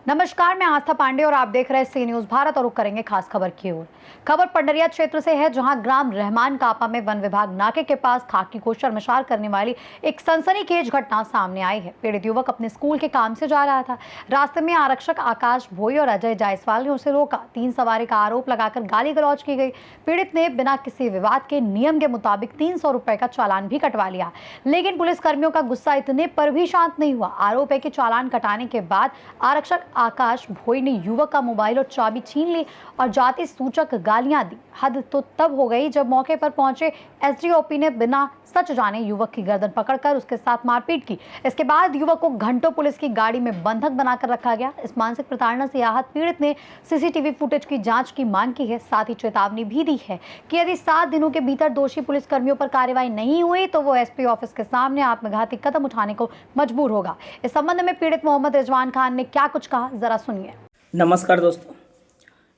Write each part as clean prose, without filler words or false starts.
नमस्कार, मैं आस्था पांडे और आप देख रहे हैं सी न्यूज भारत और रुक करेंगे खास खबर की ओर। खबर पंडरिया क्षेत्र से है, जहां ग्राम रहमान कापा में वन विभाग नाके के पास खाकी को शर्मसार करने वाली एक सनसनीखेज घटना सामने आई है। पीड़ित युवक अपने स्कूल के काम से जा रहा था। रास्ते में आरक्षक आकाश भोई और अजय जायसवाल ने उसे रोका। 3 सवारी का आरोप लगाकर गाली गलौज की गई। पीड़ित ने बिना किसी विवाद के नियम के मुताबिक 300 रुपए का चालान भी कटवा लिया, लेकिन पुलिस कर्मियों का गुस्सा इतने पर भी शांत नहीं हुआ। आरोप है कि चालान कटाने के बाद आरक्षक आकाश भोई ने युवक का मोबाइल और चाबी छीन ली और जाति सूचक गालियां दी। हद तो तब हो गई जब मौके पर पहुंचे एसडीओपी ने बिना सच जाने युवक की गर्दन पकड़कर उसके साथ मारपीट की। इसके बाद युवक को घंटों पुलिस की गाड़ी में बंधक बनाकर रखा गया। इस मानसिक प्रताड़ना से आहत पीड़ित ने सीसीटीवी फुटेज की जांच की मांग की है। साथ ही चेतावनी भी दी है कि यदि 7 दिनों के भीतर दोषी पुलिस कर्मियों पर कार्रवाई नहीं हुई तो वो एसपी ऑफिस के सामने आत्मघाती कदम उठाने को मजबूर होगा। इस संबंध में पीड़ित मोहम्मद रिजवान खान ने क्या कुछ कहा, जरा सुनिए। नमस्कार दोस्तों,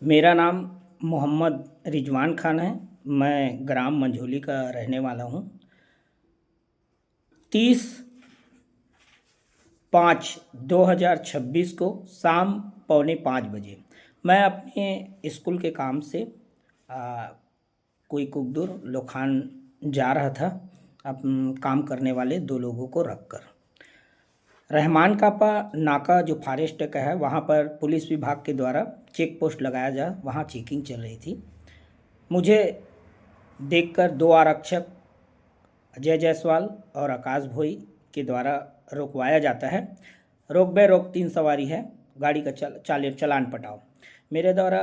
मेरा नाम मोहम्मद रिजवान खान है। मैं ग्राम मंझोली का रहने वाला हूँ। 30/5/2026 को शाम 4:45 बजे मैं अपने स्कूल के काम से कोई कुकदुर लोखान जा रहा था, काम करने वाले 2 लोगों को रखकर। रहमान कापा नाका जो फॉरेस्ट का है, वहाँ पर पुलिस विभाग के द्वारा चेक पोस्ट लगाया जा, वहाँ चेकिंग चल रही थी। मुझे देखकर 2 आरक्षक अजय जायसवाल और आकाश भोई के द्वारा रोकवाया जाता है। रोक बे रोक 3 सवारी है, गाड़ी का चालान पटाओ। मेरे द्वारा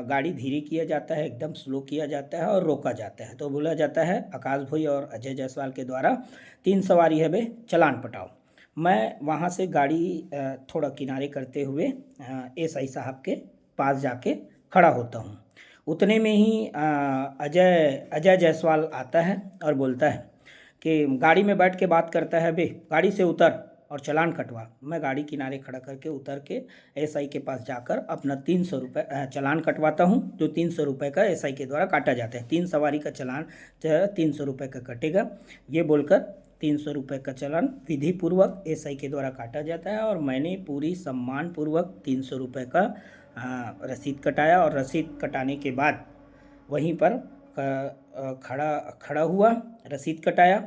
गाड़ी धीरे किया जाता है, एकदम स्लो किया जाता है और रोका जाता है। तो बोला जाता है आकाश भोई और अजय जायसवाल के द्वारा 3 सवारी है बे, चालान पटाओ। मैं वहाँ से गाड़ी थोड़ा किनारे करते हुए एसआई साहब के पास जाके खड़ा होता हूँ। उतने में ही अजय जायसवाल आता है और बोलता है कि गाड़ी में बैठ के बात करता है बे, गाड़ी से उतर और चालान कटवा। मैं गाड़ी किनारे खड़ा करके उतर के एसआई के पास जाकर अपना 300 रुपये चालान कटवाता हूँ, जो 300 रुपये का एसआई के द्वारा काटा जाता है। 3 सवारी का चालान 300 रुपये का कटेगा, ये बोलकर 300 रुपये का चालान विधि पूर्वक एसआई के द्वारा काटा जाता है और मैंने पूरी सम्मान पूर्वक 300 रुपये का रसीद कटाया। और रसीद कटाने के बाद वहीं पर खड़ा हुआ, रसीद कटाया।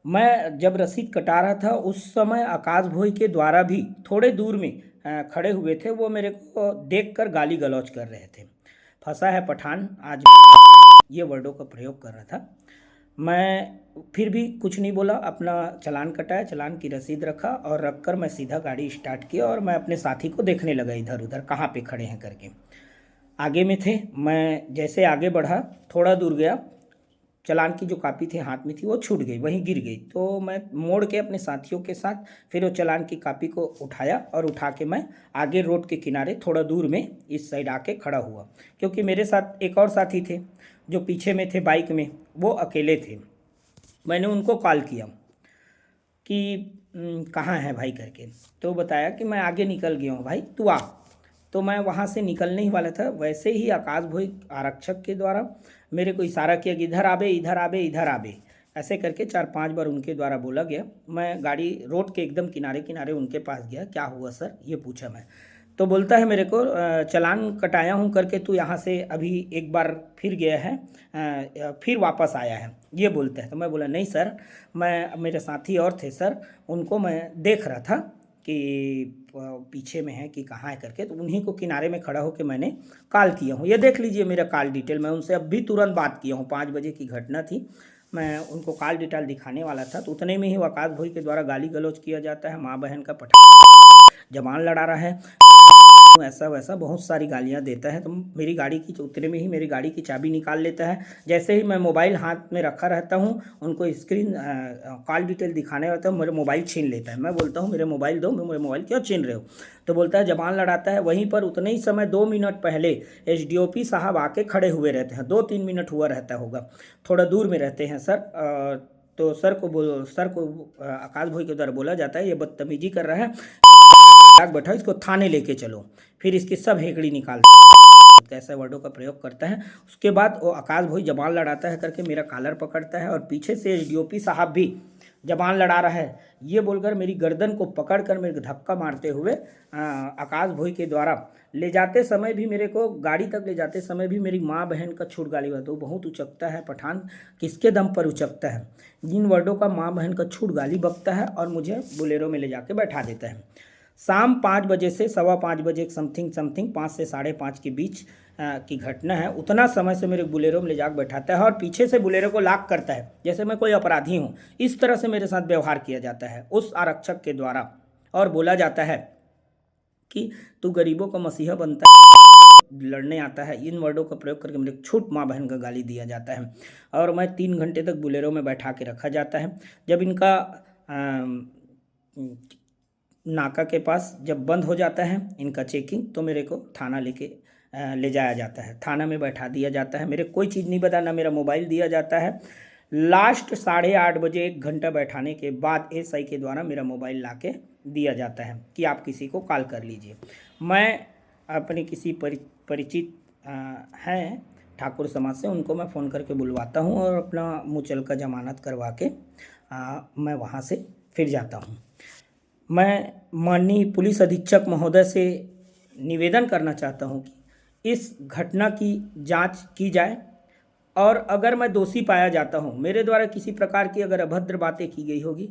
मैं जब रसीद कटा रहा था उस समय आकाश भोई के द्वारा भी थोड़े दूर में खड़े हुए थे। वो मेरे को देखकर गाली गलौज कर रहे थे। फंसा है पठान आज, ये वर्डों का प्रयोग कर रहा था। मैं फिर भी कुछ नहीं बोला, अपना चालान कटाया, चालान की रसीद रखा और रखकर मैं सीधा गाड़ी स्टार्ट किया और मैं अपने साथी को देखने लगा इधर उधर कहाँ पे खड़े हैं करके। आगे में थे, मैं जैसे आगे बढ़ा, थोड़ा दूर गया, चालान की जो कापी थी हाथ में थी वो छूट गई, वहीं गिर गई। तो मैं मोड़ के अपने साथियों के साथ फिर वो चालान की कापी को उठाया और उठा के मैं आगे रोड के किनारे थोड़ा दूर में इस साइड आके खड़ा हुआ, क्योंकि मेरे साथ एक और साथी थे जो पीछे में थे बाइक में, वो अकेले थे। मैंने उनको कॉल किया कि कहाँ है भाई करके, तो बताया कि मैं आगे निकल गया हूँ भाई, तू आ। तो मैं वहाँ से निकलने ही वाला था, वैसे ही आकाश भोई आरक्षक के द्वारा मेरे को इशारा किया कि इधर आबे, इधर आबे, इधर आबे। ऐसे करके 4-5 बार उनके द्वारा बोला गया। मैं गाड़ी रोड के एकदम किनारे किनारे उनके पास गया। क्या हुआ सर, ये पूछा मैं। तो बोलता है मेरे को चालान कटाया हूँ करके तू यहाँ से अभी एक बार फिर गया है, फिर वापस आया है, ये बोलता है। तो मैं बोला नहीं सर, मेरे साथी और थे सर, उनको मैं देख रहा था कि पीछे में है कि कहाँ है करके, तो उन्हीं को किनारे में खड़ा होकर मैंने कॉल किया हूँ। ये देख लीजिए मेरा कॉल डिटेल, मैं उनसे अभी तुरंत बात किया हूँ। 5 बजे की घटना थी, मैं उनको कॉल डिटेल दिखाने वाला था। तो उतने में ही आकाश भोई के द्वारा गाली गलौज किया जाता है, माँ बहन का जबान लड़ा रहा है, ऐसा वैसा बहुत सारी गालियां देता है। तो मेरी गाड़ी की उतने में ही मेरी गाड़ी की चाबी निकाल लेता है। जैसे ही मैं मोबाइल हाथ में रखा रहता हूं, उनको स्क्रीन कॉल डिटेल दिखाने रहता हूं, मेरे मोबाइल छीन लेता है। मैं बोलता हूं मेरे मोबाइल दो, मेरे मोबाइल क्यों छीन रहे हो? तो बोलता है जबान लड़ाता है। वहीं पर उतने ही समय 2 मिनट पहले एसडीओपी साहब आके खड़े हुए रहते हैं। 2-3 मिनट हुआ रहता होगा, थोड़ा दूर में रहते हैं सर। तो सर को आकाश भोई के द्वारा बोला जाता है ये बदतमीजी कर रहा है, बैठा इसको थाने लेके चलो, फिर इसकी सब हेकड़ी निकाल ऐसे वर्डों का प्रयोग करता है। उसके बाद वो आकाश भाई जबान लड़ाता है करके मेरा कॉलर पकड़ता है और पीछे से डीओपी साहब भी जबान लड़ा रहा है ये बोलकर मेरी गर्दन को पकड़कर मेरे को धक्का मारते हुए आकाश भाई के द्वारा ले जाते समय भी मेरे को गाड़ी तक ले जाते समय भी मेरी माँ बहन का छूट गाली बात वो बहुत उचकता है पठान किसके दम पर उचकता है जिन वर्डों का माँ बहन का छूट गाली बकता है और मुझे बोलेरो में ले जाके बैठा देता है। शाम 5 बजे से 5:15 बजे समथिंग 5 से 5:30 के बीच की घटना है। उतना समय से मेरे बोलेरो में ले जाकर बैठाता है और पीछे से बोलेरो को लॉक करता है जैसे मैं कोई अपराधी हूँ। इस तरह से मेरे साथ व्यवहार किया जाता है उस आरक्षक के द्वारा और बोला जाता है कि तू गरीबों का मसीहा बनता है लड़ने आता है। इन वर्डों का प्रयोग करके मेरे छूट माँ बहन का गाली दिया जाता है और मैं 3 घंटे तक बोलेरो में बैठा के रखा जाता है। जब इनका नाका के पास जब बंद हो जाता है इनका चेकिंग तो मेरे को थाना लेके ले जाया जाता है। थाना में बैठा दिया जाता है। मेरे कोई चीज़ नहीं बता ना मेरा मोबाइल दिया जाता है। लास्ट 8:30 बजे 1 घंटा बैठाने के बाद एसआई के द्वारा मेरा मोबाइल लाके दिया जाता है कि आप किसी को कॉल कर लीजिए। मैं अपने किसी परिचित हैं ठाकुर समाज से उनको मैं फ़ोन करके बुलवाता हूँ और अपना मुचल का जमानत करवा के मैं वहाँ से फिर जाता हूँ। मैं माननीय पुलिस अधीक्षक महोदय से निवेदन करना चाहता हूँ कि इस घटना की जांच की जाए और अगर मैं दोषी पाया जाता हूँ मेरे द्वारा किसी प्रकार की अगर अभद्र बातें की गई होगी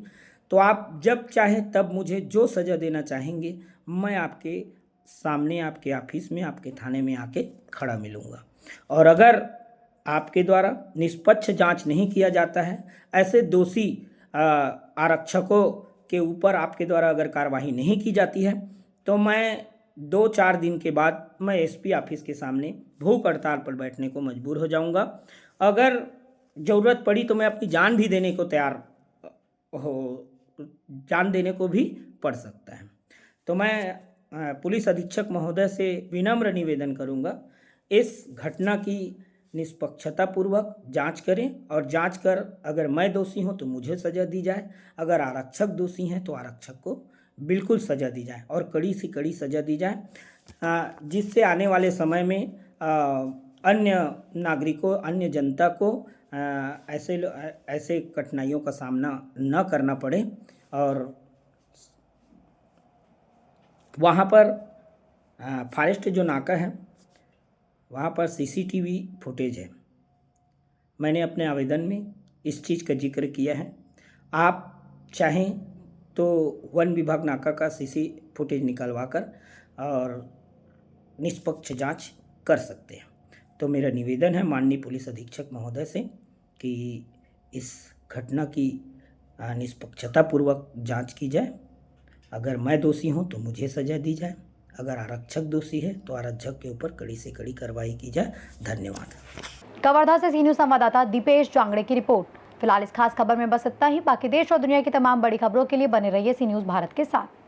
तो आप जब चाहें तब मुझे जो सज़ा देना चाहेंगे मैं आपके सामने आपके ऑफिस में आपके थाने में आके खड़ा मिलूँगा। और अगर आपके द्वारा निष्पक्ष जांच नहीं किया जाता है ऐसे दोषी आरक्षकों के ऊपर आपके द्वारा अगर कार्रवाई नहीं की जाती है तो मैं 2-4 दिन के बाद मैं एसपी ऑफिस के सामने भूख हड़ताल पर बैठने को मजबूर हो जाऊंगा। अगर ज़रूरत पड़ी तो मैं अपनी जान भी देने को तैयार हो जान देने को भी पड़ सकता है। तो मैं पुलिस अधीक्षक महोदय से विनम्र निवेदन करूंगा इस घटना की निष्पक्षतापूर्वक जांच करें और जांच कर अगर मैं दोषी हूं तो मुझे सज़ा दी जाए, अगर आरक्षक दोषी हैं तो आरक्षक को बिल्कुल सज़ा दी जाए और कड़ी से कड़ी सज़ा दी जाए जिससे आने वाले समय में अन्य नागरिकों अन्य जनता को ऐसे कठिनाइयों का सामना न करना पड़े। और वहाँ पर फॉरेस्ट जो नाका है वहाँ पर सीसीटीवी फुटेज है। मैंने अपने आवेदन में इस चीज़ का जिक्र किया है। आप चाहें तो वन विभाग नाका का सीसी फुटेज निकलवा कर और निष्पक्ष जांच कर सकते हैं। तो मेरा निवेदन है माननीय पुलिस अधीक्षक महोदय से कि इस घटना की निष्पक्षतापूर्वक जांच की जाए। अगर मैं दोषी हूं तो मुझे सज़ा दी जाए, अगर आरक्षक दोषी है तो आरक्षक के ऊपर कड़ी से कड़ी कार्रवाई की जाए। धन्यवाद। कवर्धा से सी न्यूज़ संवाददाता दीपेश जांगड़े की रिपोर्ट। फिलहाल इस खास खबर में बस इतना ही। बाकी देश और दुनिया की तमाम बड़ी खबरों के लिए बने रहिए सी न्यूज़ भारत के साथ।